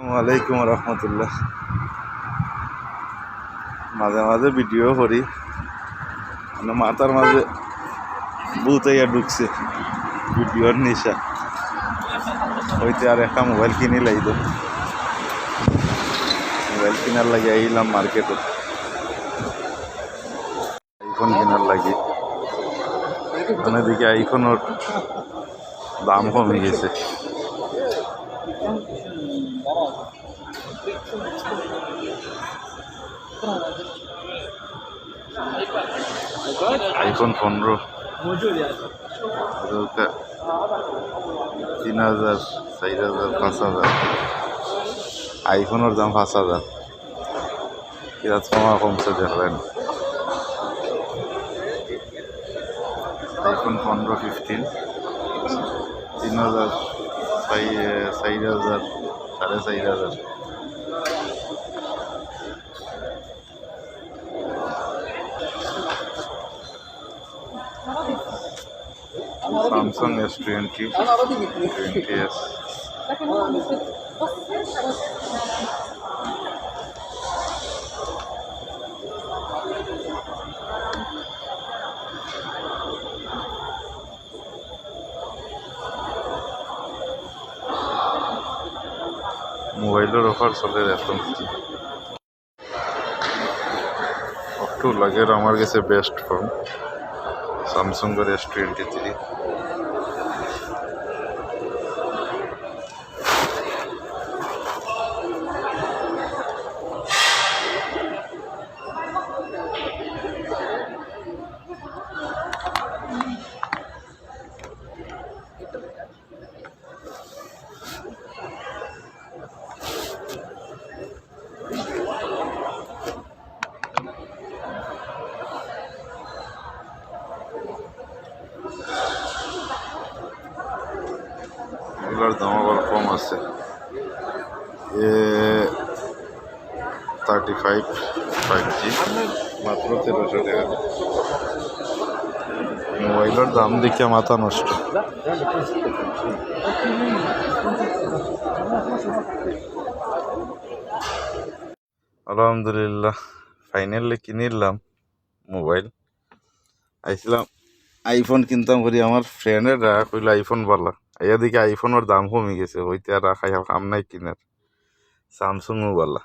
ওয়ালাইকুম রহমতুল্লাহ। মাঝে মাঝে ভিডিও করি, মানে মাথার মাঝে ভূত ইয়া ঢুকছে ভিডিওর নেশা হইতে। আর একটা মোবাইল কিনে লাইল, মোবাইল কিনার লাগে আইলাম মার্কেটে আইফোন কেনার লাগে। মানে দিকে আইফোনের দাম কমে গেছে। আইফোন 15 3,000, 4,000, 5,000। আইফোনের দাম 5,000। কিরা কমা কমছে দেখলেন। আইফোন 15, 15, 3,000, 4,000, 4,500। Samsung S20, 20s। মোবাইলের অফার চলে এখন। একটু লাগে আমার কাছে বেস্ট ফোন স্যামসাংয়ের S23। এগুলোর দাম আবার কম আছে। 35 5G মাত্র 1300 টাকা। মোবাইলের দাম দেখে মাথা নষ্ট। আলহামদুলিল্লাহ ফাইনালি কিনিলাম মোবাইল। আইছিলাম আইফোন কিনতাম করি, আমার ফ্রেন্ডের রাখা কইলো আইফোন ভালো। এদিকে আইফোনের দাম কমে গেছে, হইতে আর রাখাই কাম নাই কিনার। স্যামসুংও ভালো।